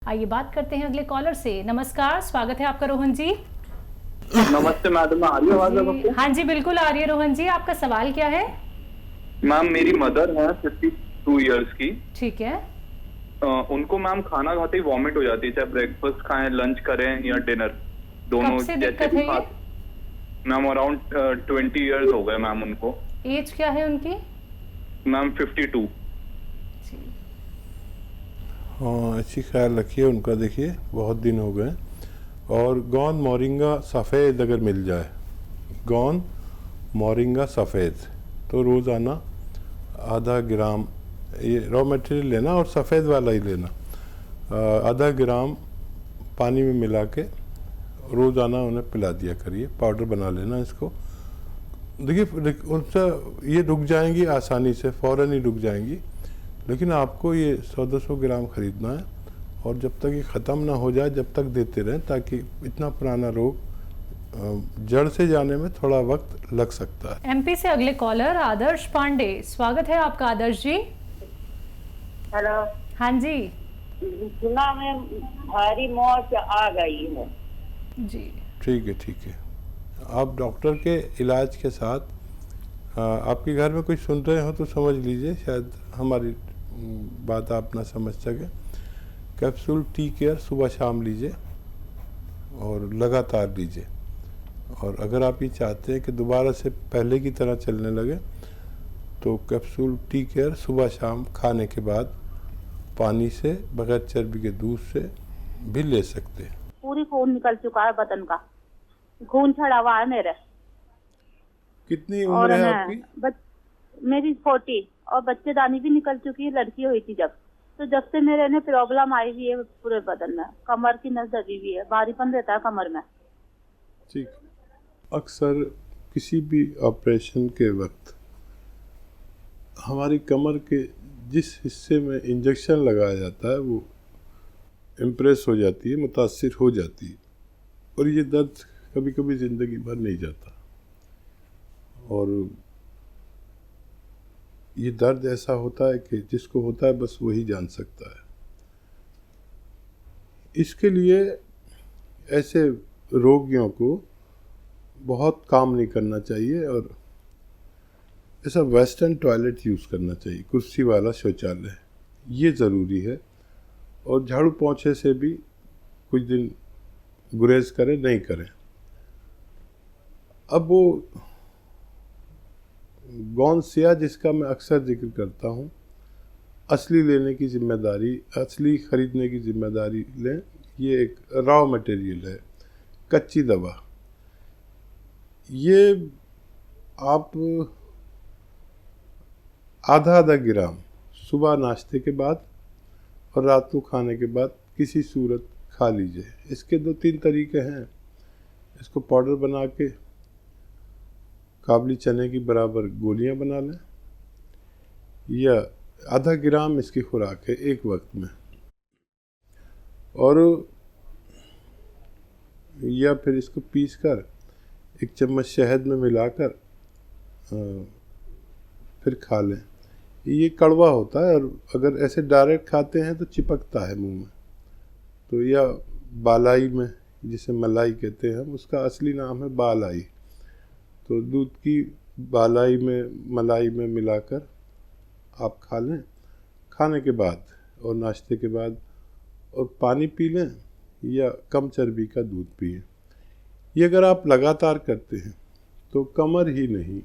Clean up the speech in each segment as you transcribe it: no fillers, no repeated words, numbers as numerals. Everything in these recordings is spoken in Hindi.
आइए बात करते हैं अगले कॉलर से। नमस्कार, स्वागत है आपका रोहन जी। नमस्ते मैडम, आ रही है आवाज आपको? हाँ जी बिल्कुल आ रही है रोहन जी। आपका सवाल क्या है? मैम मेरी मदर है 52 इयर्स की। ठीक है। उनको मैम खाना खाते ही वॉमिट हो जाती है, चाहे ब्रेकफास्ट खाएं, लंच करें या डिनर, दोनों कब से जैसे दिक्कत भी है ये? मैम अराउंड 20 इयर्स हो गए मैम उनको। एज क्या है उनकी? मैम 52। हाँ, अच्छी ख्याल रखिए उनका। देखिए बहुत दिन हो गए। और गौन मोरिंगा सफ़ेद अगर मिल जाए, गौन मोरिंगा सफ़ेद, तो रोज़ाना आधा ग्राम ये रॉ मटेरियल लेना और सफ़ेद वाला ही लेना। आधा ग्राम पानी में मिला के रोज़ाना उन्हें पिला दिया करिए। पाउडर बना लेना इसको। देखिए उनसे ये रुक जाएंगी आसानी से, फ़ौरन ही रुक जाएंगी। लेकिन आपको ये 100-200 ग्राम ख़रीदना है और जब तक ये ख़त्म ना हो जाए जब तक देते रहें, ताकि इतना पुराना रोग जड़ से जाने में थोड़ा वक्त लग सकता है। एमपी से अगले कॉलर आदर्श पांडे, स्वागत है आपका आदर्श जी। हेलो। हाँ जी सुना में भारी मौत आ गई है जी। ठीक है। आप डॉक्टर के इलाज के साथ आपके घर में कोई सुन रहे हो तो समझ लीजिए, शायद हमारी बात आप ना समझ सके। कैप्सूल टी केयर सुबह शाम लीजिए और लगातार लीजिए। और अगर आप ये चाहते हैं कि दोबारा से पहले की तरह चलने लगे, तो कैप्सूल टी केयर सुबह शाम खाने के बाद पानी से, बगैर चर्बी के दूध से भी ले सकते हैं। पूरी खून निकल चुका है बदन का, खून छड़ा हुआ है मेरे। कितनी उम्र है आपकी? मेरी 40 और बच्चेदानी भी निकल चुकी है, लड़की हुई थी जब। तो जब से मेरे ने प्रॉब्लम आई हुई है पूरे बदन में, कमर की नस दबी हुई है, भारीपन रहता है कमर में। ठीक। अक्सर किसी भी ऑपरेशन के वक्त हमारी कमर के जिस हिस्से में इंजेक्शन लगाया जाता है वो इम्प्रेस हो जाती है, मुतासिर हो जाती है, और ये दर्द कभी कभी ज़िंदगी भर नहीं जाता। और ये दर्द ऐसा होता है कि जिसको होता है बस वही जान सकता है। इसके लिए ऐसे रोगियों को बहुत काम नहीं करना चाहिए और ऐसा वेस्टर्न टॉयलेट यूज़ करना चाहिए, कुर्सी वाला शौचालय, ये ज़रूरी है। और झाड़ू पोंछे से भी कुछ दिन गुरेज करें, नहीं करें। अब वो गौनसिया जिसका मैं अक्सर जिक्र करता हूँ, असली लेने की जिम्मेदारी, असली ख़रीदने की जिम्मेदारी लें। ये एक रॉ मटेरियल है, कच्ची दवा। ये आप आधा ग्राम सुबह नाश्ते के बाद और रात को खाने के बाद किसी सूरत खा लीजिए। इसके 2-3 तरीके हैं। इसको पाउडर बना के काबली चने की बराबर गोलियां बना लें, या आधा ग्राम इसकी खुराक है एक वक्त में। और या फिर इसको पीसकर 1 चम्मच शहद में मिलाकर फिर खा लें। ये कड़वा होता है और अगर ऐसे डायरेक्ट खाते हैं तो चिपकता है मुंह में। तो या बालाई में, जिसे मलाई कहते हैं हम, उसका असली नाम है बालाई। तो दूध की बालाई में, मलाई में मिलाकर आप खा लें खाने के बाद और नाश्ते के बाद, और पानी पी लें या कम चर्बी का दूध पिए। ये अगर आप लगातार करते हैं तो कमर ही नहीं,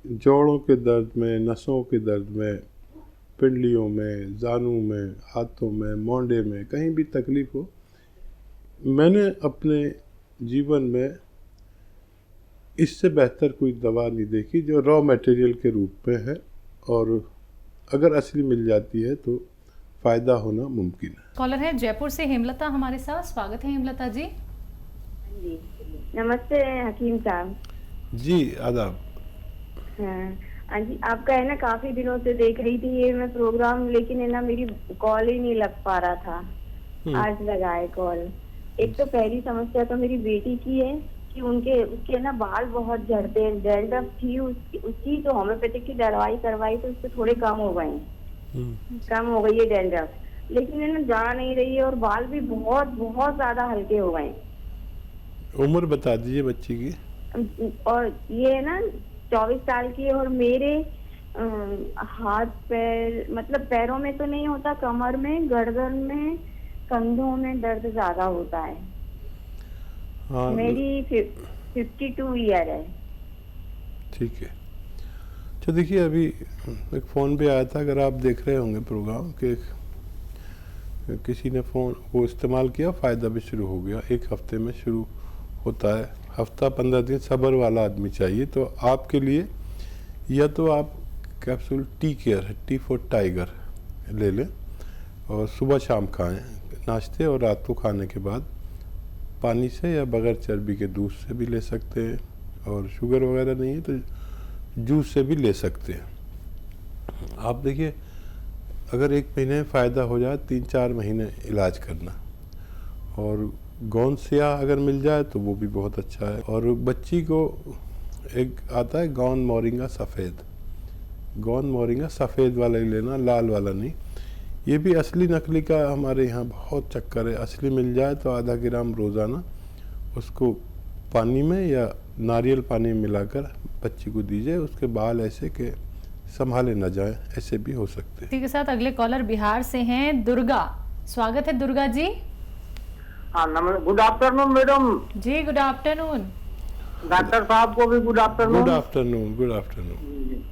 जोड़ों के दर्द में, नसों के दर्द में, पिंडलियों में, जानू में, हाथों में, मोंडे में, कहीं भी तकलीफ़ हो, मैंने अपने जीवन में इससे बेहतर कोई दवा नहीं देखी जो रॉ मटेरियल के रूप में है। और अगर असली मिल जाती है तो फ़ायदा होना मुमकिन है। कॉलर है जयपुर से हेमलता हमारे साथ, स्वागत है हेमलता जी। जी नमस्ते हकीम साहब जी, आदाब। हाँ जी, आपका है ना काफी दिनों से देख रही थी ये मैं प्रोग्राम, लेकिन है ना मेरी कॉल ही नहीं लग पा रहा था। आज लगाए कॉल। एक तो पहली समस्या तो मेरी बेटी की है कि उसके ना बाल बहुत झड़ते हैं। डैंड्रफ थी उसकी तो होम्योपैथिक की दवाई करवाई तो उससे थोड़े कम हो गए, कम हो गई है डैंड्रफ। लेकिन है ना जा नहीं रही है और बाल भी बहुत बहुत ज्यादा हल्के हो गए। उम्र बता दीजिए बच्ची की। और ये है ना 24 साल की है और मेरे हाथ पैर मतलब पैरों में तो नहीं होता, कमर में, गर्दन में, कंधों में दर्द ज्यादा होता है। हाँ, मेरी 52 ईयर है। ठीक है। तो देखिए अभी एक फ़ोन पे आया था, अगर आप देख रहे होंगे प्रोग्राम कि किसी ने फ़ोन वो इस्तेमाल किया, फ़ायदा भी शुरू हो गया। 1 हफ्ते में शुरू होता है, हफ्ता 15 दिन सब्र वाला आदमी चाहिए। तो आपके लिए या तो आप capsule tea care, T for tiger ले लें और सुबह शाम खाएं, नाश्ते और रात को खाने के बाद पानी से या बगैर चर्बी के दूध से भी ले सकते हैं, और शुगर वगैरह नहीं है तो जूस से भी ले सकते हैं। आप देखिए अगर 1 महीने में फ़ायदा हो जाए, 3-4 महीने इलाज करना, और गोंद स्याह अगर मिल जाए तो वो भी बहुत अच्छा है। और बच्ची को एक आता है गोंद मोरिंगा सफ़ेद, गोंद मोरिंगा सफ़ेद वाला ही लेना, लाल वाला नहीं। ये भी असली नकली का हमारे यहाँ बहुत चक्कर है। असली मिल जाए तो आधा ग्राम रोज़ाना उसको पानी में या नारियल पानी में मिलाकर बच्ची को दीजिए। उसके बाल ऐसे के संभाले न जाए, ऐसे भी हो सकते हैं। इसी के साथ अगले कॉलर बिहार से हैं दुर्गा। स्वागत है दुर्गा जी। हाँ गुड आफ्टरनून मैडम जी गुड आफ्टरनून। डॉक्टर साहब को भी good afternoon. Good afternoon, good afternoon.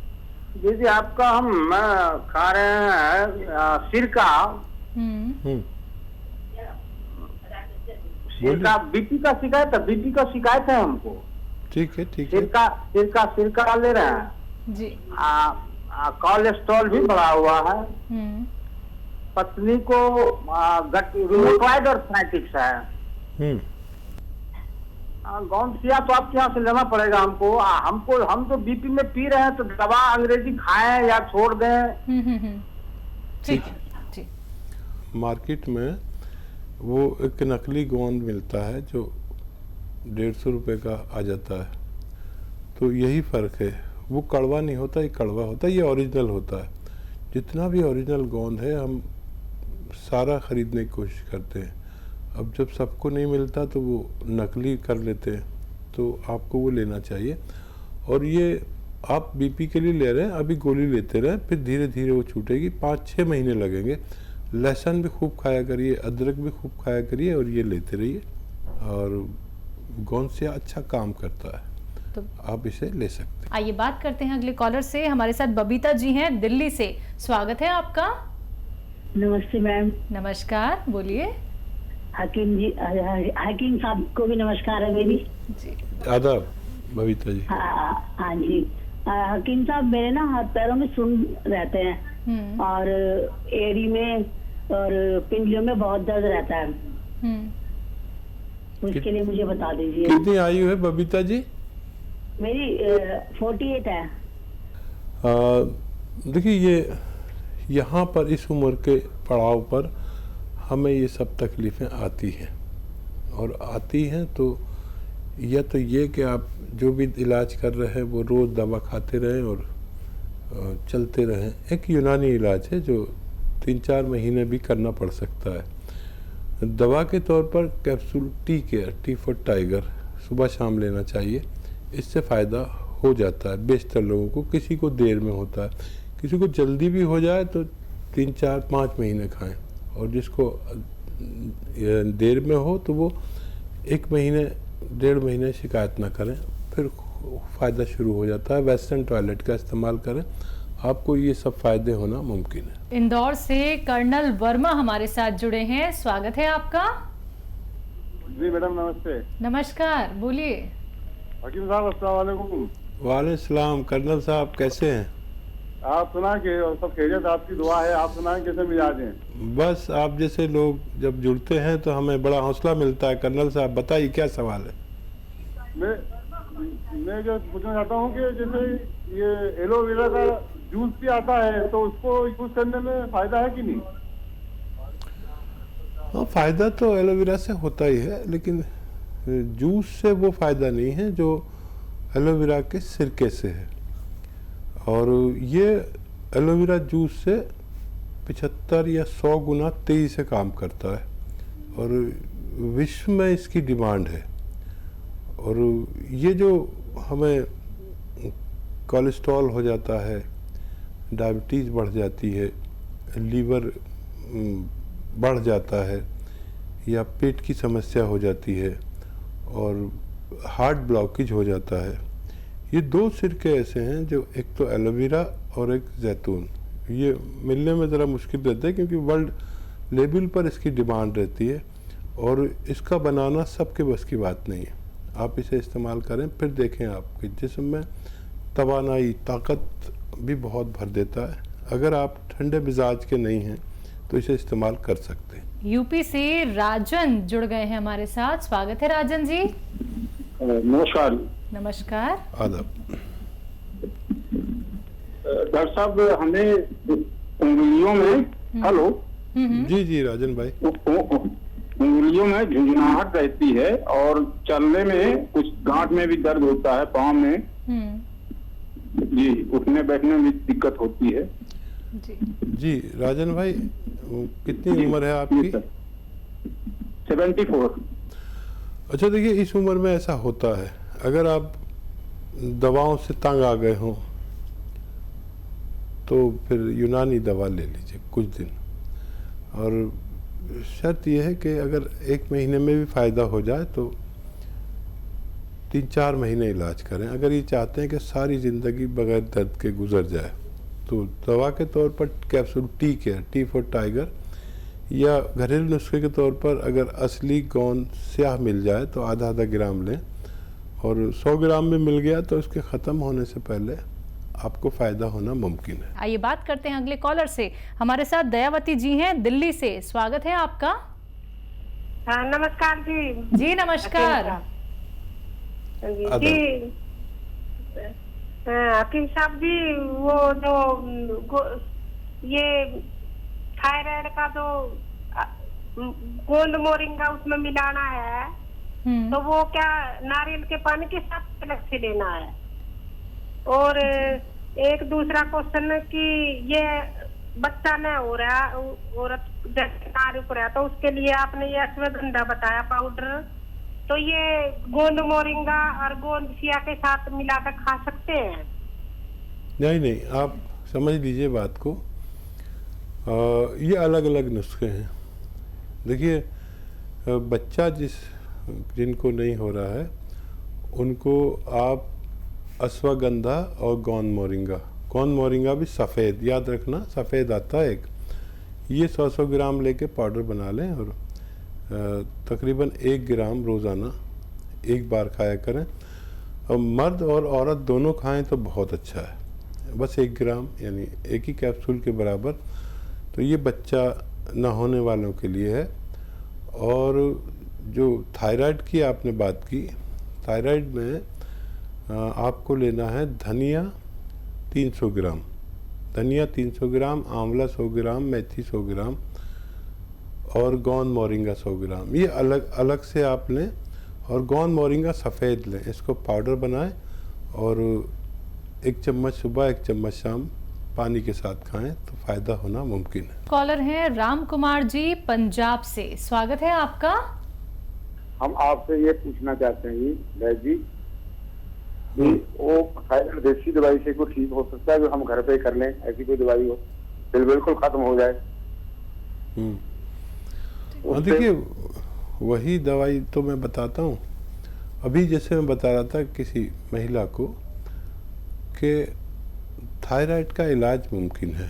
दीदी आपका हम खा रहे हैं सिरका। सिरका बीपी का शिकायत है, बीपी का शिकायत है हमको। ठीक है, ठीक है। सिरका ले रहे हैं जी। कोलेस्ट्रॉल भी बढ़ा हुआ है। पत्नी को रूमेटॉइड आर्थराइटिस है। गोंद स्याह तो आपके यहाँ से लेना पड़ेगा हमको। हम तो बीपी में पी रहे हैं, तो दवा अंग्रेजी खाएं या छोड़ दें। ठीक है जी। मार्केट में वो एक नकली गोंद मिलता है जो 150 रुपये का आ जाता है। तो यही फ़र्क है, वो कड़वा नहीं होता, ये कड़वा होता है, ये ओरिजिनल होता है। जितना भी ओरिजिनल गोंद है हम सारा ख़रीदने की कोशिश करते हैं। अब जब सबको नहीं मिलता तो वो नकली कर लेते हैं, तो आपको वो लेना चाहिए। और ये आप बीपी के लिए ले रहे हैं, अभी गोली लेते रहें, फिर धीरे धीरे वो छूटेगी। 5-6 महीने लगेंगे। लहसुन भी खूब खाया करिए, अदरक भी खूब खाया करिए, और ये लेते रहिए। और गोंद से अच्छा काम करता है, तो आप इसे ले सकते हैं। आइए बात करते हैं अगले कॉलर से। हमारे साथ बबीता जी हैं दिल्ली से। स्वागत है आपका। नमस्ते मैम। नमस्कार, बोलिए। हकीम जी, हकीम साहब को भी नमस्कार है मेरी। जी आदाब बबीता जी। हाँ जी। हकीम साहब मेरे ना हाथ पैरों में सुन रहते हैं और एड़ी में और पिंडलियों में बहुत दर्द रहता है। उसके लिए मुझे बता दीजिए। कितनी आयु है बबीता जी? मेरी 48 है। देखिए ये यहाँ पर इस उम्र के पड़ाव पर हमें ये सब तकलीफ़ें आती हैं, और आती हैं तो या तो ये कि आप जो भी इलाज कर रहे हैं वो रोज़ दवा खाते रहें और चलते रहें। एक यूनानी इलाज है जो 3-4 महीने भी करना पड़ सकता है। दवा के तौर पर capsule tea care, T for tiger सुबह शाम लेना चाहिए। इससे फ़ायदा हो जाता है बेशतर लोगों को। किसी को देर में होता है, किसी को जल्दी भी हो जाए तो 3-4-5 महीने खाएं, और जिसको देर में हो तो वो 1 महीने 1.5 महीने शिकायत ना करें, फिर फ़ायदा शुरू हो जाता है। वेस्टर्न टॉयलेट का इस्तेमाल करें, आपको ये सब फ़ायदे होना मुमकिन है। इंदौर से कर्नल वर्मा हमारे साथ जुड़े हैं। स्वागत है आपका। जी मैडम नमस्ते। नमस्कार, बोलिए। हकीम साहब अस्सलाम वालेकुम। वालेकुम सलाम। कर्नल साहब कैसे हैं? आप सुना कि सब खैरियत, आपकी दुआ है। आप सुना कैसे मिजाज हैं? बस आप जैसे लोग जब जुड़ते हैं तो हमें बड़ा हौसला मिलता है। कर्नल साहब बताइए क्या सवाल है? मैं जो पूछना चाहता हूँ कि जैसे ये एलोवेरा का जूस भी आता है, तो उसको यूज करने में फायदा है कि नहीं? हाँ, फ़ायदा तो एलोवेरा से होता ही है, लेकिन जूस से वो फ़ायदा नहीं है जो एलोवेरा के सिरके से है। और ये एलोवेरा जूस से 75 या 100 गुना तेज़ी से काम करता है और विश्व में इसकी डिमांड है। और ये जो हमें कोलेस्ट्रॉल हो जाता है, डायबिटीज़ बढ़ जाती है, लीवर बढ़ जाता है या पेट की समस्या हो जाती है और हार्ट ब्लॉकेज हो जाता है, ये 2 सिरके ऐसे हैं जो एक तो एलोवेरा और एक जैतून, ये मिलने में ज़रा मुश्किल रहता है क्योंकि वर्ल्ड लेवल पर इसकी डिमांड रहती है और इसका बनाना सबके बस की बात नहीं है। आप इसे इस्तेमाल करें, फिर देखें आपके जिस्म में तवानाई, ताकत भी बहुत भर देता है। अगर आप ठंडे मिजाज के नहीं हैं तो इसे इस्तेमाल कर सकते हैं। यूपी से राजन जुड़ गए हैं हमारे साथ, स्वागत है राजन जी। नमस्कार। नमस्कार। आदाब। डॉक्टर साहब, हमें उंगलियों में, हेलो जी जी राजन भाई, उंगलियों में झुंझुनाहट रहती है और चलने में कुछ गांठ में भी दर्द होता है, पाँव में जी, उठने बैठने में दिक्कत होती है जी। राजन भाई, कितनी उम्र है आपकी? 74। अच्छा देखिए, इस उम्र में ऐसा होता है, अगर आप दवाओं से तंग आ गए हों तो फिर यूनानी दवा ले लीजिए कुछ दिन, और शर्त यह है कि अगर 1 महीने में भी फ़ायदा हो जाए तो 3-4 महीने इलाज करें। अगर ये चाहते हैं कि सारी ज़िंदगी बगैर दर्द के गुजर जाए तो दवा के तौर पर capsule tea care, T for tiger, या घरेलू नुस्खे के तौर पर अगर असली गोंद स्याह मिल जाए तो आधा ग्राम लें, और 100 ग्राम में मिल गया तो इसके ख़त्म होने से पहले आपको फ़ायदा होना मुमकिन है। आइए बात करते हैं अगले कॉलर से। हमारे साथ दयावती जी हैं दिल्ली से, स्वागत है आपका। हाँ, नमस्कार जी। जी नमस्कार। जी हकीम साहब जी, वो जो ये थायराइड का जो गोंद मोरिंगा उसमें मिलाना है, तो वो क्या नारियल के पानी के साथ अलग से लेना है? और एक दूसरा क्वेश्चन कि ये बच्चा न हो रहा, औरत नारी हो रहा, तो उसके लिए आपने ये अश्वगंधा बताया पाउडर, तो ये गोंद मोरिंगा और गोंद सिया के साथ मिलाकर खा सकते हैं? नहीं, आप समझ लीजिए बात को। ये अलग अलग नुस्खे हैं। देखिए, बच्चा जिनको नहीं हो रहा है उनको आप अश्वगंधा और गोंद मोरिंगा भी सफ़ेद, याद रखना सफ़ेद आता है एक, ये 100 ग्राम लेके पाउडर बना लें और तकरीबन 1 ग्राम रोज़ाना एक बार खाया करें। और मर्द और औरत दोनों खाएं तो बहुत अच्छा है, बस 1 ग्राम यानी एक ही कैप्सूल के बराबर। तो ये बच्चा ना होने वालों के लिए है। और जो थायराइड की आपने बात की, थायराइड में आपको लेना है धनिया 300 ग्राम, आंवला 100 ग्राम, मेथी 100 ग्राम और गोंद मोरिंगा 100 ग्राम। ये अलग अलग से आप लें और गोंद मोरिंगा सफ़ेद लें, इसको पाउडर बनाएं और 1 चम्मच सुबह 1 चम्मच शाम पानी के साथ खाएं तो फ़ायदा होना मुमकिन है। कॉलर हैं राम कुमार जी पंजाब से, स्वागत है आपका। हम आपसे ये पूछना चाहते हैं भाई जी, वो थायराइड देसी दवाई से कोई ठीक हो सकता है जो हम घर पे कर लें? ऐसी कोई दवाई हो बिल्कुल खत्म हो जाए? देखिए, वही दवाई तो मैं बताता हूँ। अभी जैसे मैं बता रहा था किसी महिला को कि थायराइड का इलाज मुमकिन है।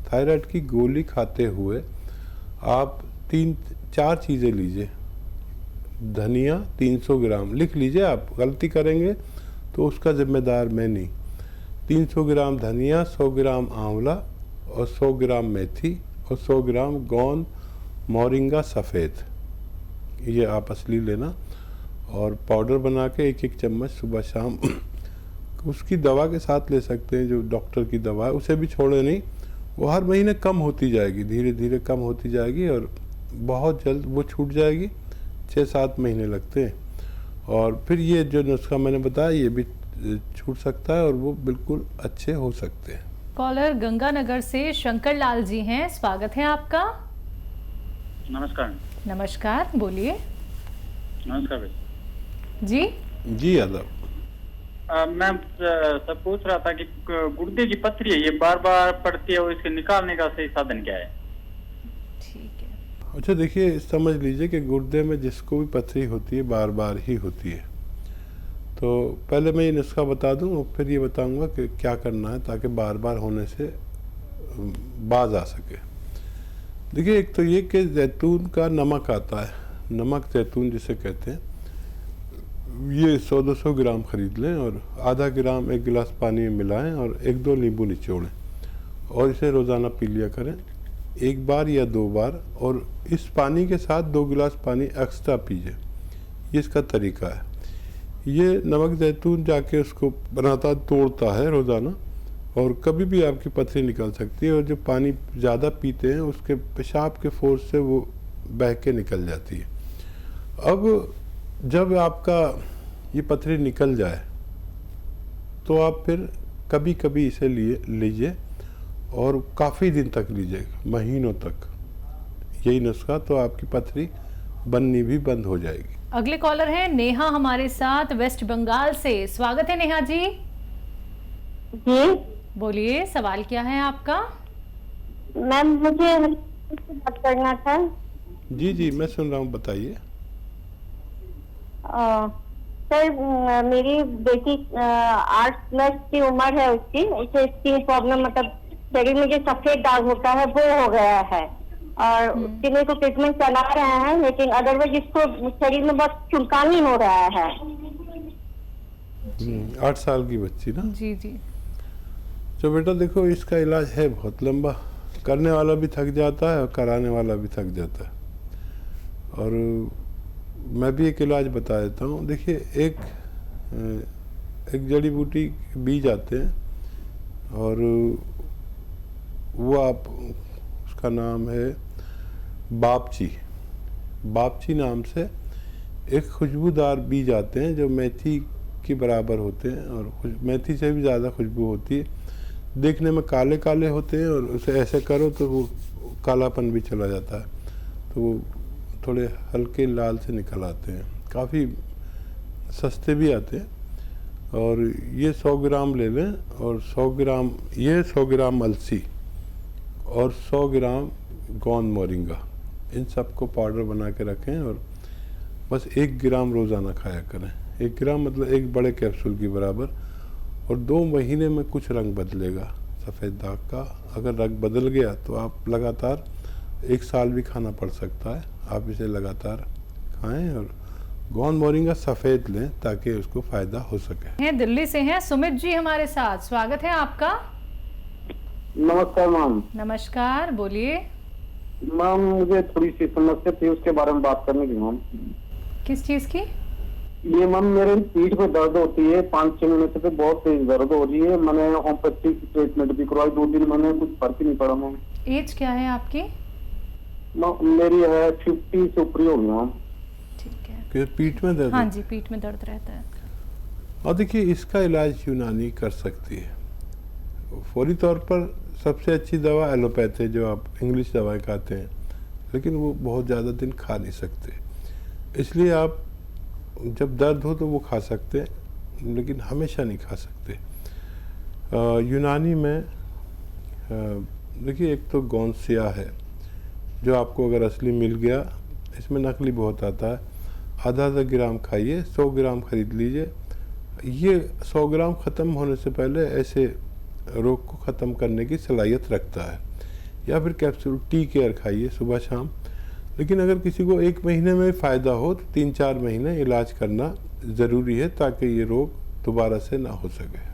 थायराइड की गोली खाते हुए आप 3-4 चीज़ें लीजिए। धनिया 300 ग्राम लिख लीजिए, आप गलती करेंगे तो उसका जिम्मेदार मैं नहीं। 300 ग्राम धनिया, 100 ग्राम आंवला और 100 ग्राम मेथी और 100 ग्राम गोंद मोरिंगा सफ़ेद, ये आप असली लेना और पाउडर बना के 1-1 चम्मच सुबह शाम उसकी दवा के साथ ले सकते हैं, जो डॉक्टर की दवा है, उसे भी छोड़े नहीं। वो हर महीने कम होती जाएगी, धीरे धीरे कम होती जाएगी और बहुत जल्द वो छूट जाएगी। 6-7 महीने लगते हैं और फिर ये जो नुस्खा मैंने बताया ये भी छूट सकता है और वो बिल्कुल अच्छे हो सकते हैं। कॉलर गंगानगर से शंकर लाल जी हैं, स्वागत है आपका। नमस्कार। नमस्कार, बोलिए। नमस्कार भाई जी आदाब। मैं सब पूछ रहा था कि गुर्दे की पथरी है, ये बार बार पड़ती है और इसके निकालने का सही साधन क्या है? ठीक है। अच्छा देखिए, समझ लीजिए कि गुर्दे में जिसको भी पथरी होती है बार बार ही होती है, तो पहले मैं ये नुस्खा बता दूं और फिर ये बताऊंगा कि क्या करना है ताकि बार बार होने से बाज आ सके। देखिए, एक तो ये कि जैतून का नमक आता है, नमक जैतून जिसे कहते हैं, ये 100-200 ग्राम खरीद लें और आधा ग्राम 1 गिलास पानी में मिलाएं और 1-2 नींबू निचोड़ें और इसे रोज़ाना पी लिया करें, 1 बार या 2 बार। और इस पानी के साथ 2 गिलास पानी एक्स्ट्रा पीजिए, ये इसका तरीका है। ये नमक जैतून जाके उसको बनाता तोड़ता है रोज़ाना, और कभी भी आपकी पथरी निकल सकती है। और जो पानी ज़्यादा पीते हैं उसके पेशाब के फोर्स से वो बह के निकल जाती है। अब जब आपका ये पथरी निकल जाए तो आप फिर कभी कभी इसे लीजिए और काफ़ी दिन तक लीजिए, महीनों तक, यही नुस्खा, तो आपकी पथरी बननी भी बंद हो जाएगी। अगले कॉलर हैं नेहा हमारे साथ वेस्ट बंगाल से, स्वागत है नेहा जी। जी बोलिए, सवाल क्या है आपका? मैम, मुझे बात करना था। जी मैं सुन रहा हूँ, बताइए। सर, मेरी बेटी 8 प्लस की उम्र है उसकी, उसे स्किन प्रॉब्लम, मतलब शरीर में जो सफेद दाग होता है वो हो गया है, और उसके लिए तो ट्रीटमेंट चला रहे हैं, लेकिन अदरवाइज इसको शरीर में बहुत चुनकानी हो रहा है। 8 साल की बच्ची ना? जी। तो बेटा देखो, इसका इलाज है बहुत लंबा, करने वाला भी थक जाता है और कराने वाला भी थक जाता है। और मैं भी एक इलाज बता देता हूँ। देखिए, एक जड़ी बूटी बीज आते हैं और वो आप, उसका नाम है बापची नाम से एक खुशबूदार बीज आते हैं जो मेथी के बराबर होते हैं, और मेथी से भी ज़्यादा खुशबू होती है। देखने में काले काले होते हैं और उसे ऐसे करो तो वो कालापन भी चला जाता है, तो वो थोड़े हल्के लाल से निकल आते हैं, काफ़ी सस्ते भी आते हैं। और ये 100 ग्राम ले लें, और 100 ग्राम अलसी और 100 ग्राम गोंद मोरिंगा, इन सबको पाउडर बना के रखें और बस 1 ग्राम रोज़ाना खाया करें। 1 ग्राम मतलब 1 बड़े कैप्सूल की बराबर। और 2 महीने में कुछ रंग बदलेगा सफ़ेद दाग का। अगर रंग बदल गया तो आप लगातार 1 साल भी खाना पड़ सकता है। आप इसे लगातार खाएं और गोंद मोरिंगा सफ़ेद लें ताकि उसको फ़ायदा हो सके। दिल्ली से हैं सुमित जी हमारे साथ, स्वागत है आपका। नमस्कार मैम। नमस्कार, बोलिए। मैम, मुझे थोड़ी सी समस्या थी, उसके बारे में बात करनी थी मैम। किस चीज की? ये मैम, मेरे पीठ में दर्द होती है, 5-6 महीने से बहुत तेज दर्द हो रही है। मैंने होम्योपैथिक ट्रीटमेंट भी करवाई, 2 दिन मैंने, कुछ फर्क ही नहीं पड़ा मैम। एज क्या है आपकी? मेरी है 50 से ऊपर होगी मैम। ठीक है। कि पीठ में दर्द? हाँ जी, पीठ में दर्द रहता है। और देखिए, इसका इलाज यूनानी कर सकती है। फौरी तौर पर सबसे अच्छी दवा एलोपैथ है, जो आप इंग्लिश दवाएं खाते हैं, लेकिन वो बहुत ज़्यादा दिन खा नहीं सकते। इसलिए आप जब दर्द हो तो वो खा सकते हैं, लेकिन हमेशा नहीं खा सकते। यूनानी में देखिए, एक तो गोंसिया है जो आपको अगर असली मिल गया, इसमें नकली बहुत आता है, आधा ग्राम खाइए, 100 ग्राम खरीद लीजिए। ये 100 ग्राम ख़त्म होने से पहले ऐसे रोग को ख़त्म करने की सलाहियत रखता है। या फिर कैप्सूल टी केयर खाइए सुबह शाम। लेकिन अगर किसी को 1 महीने में फ़ायदा हो तो 3-4 महीने इलाज करना ज़रूरी है ताकि ये रोग दोबारा से ना हो सके।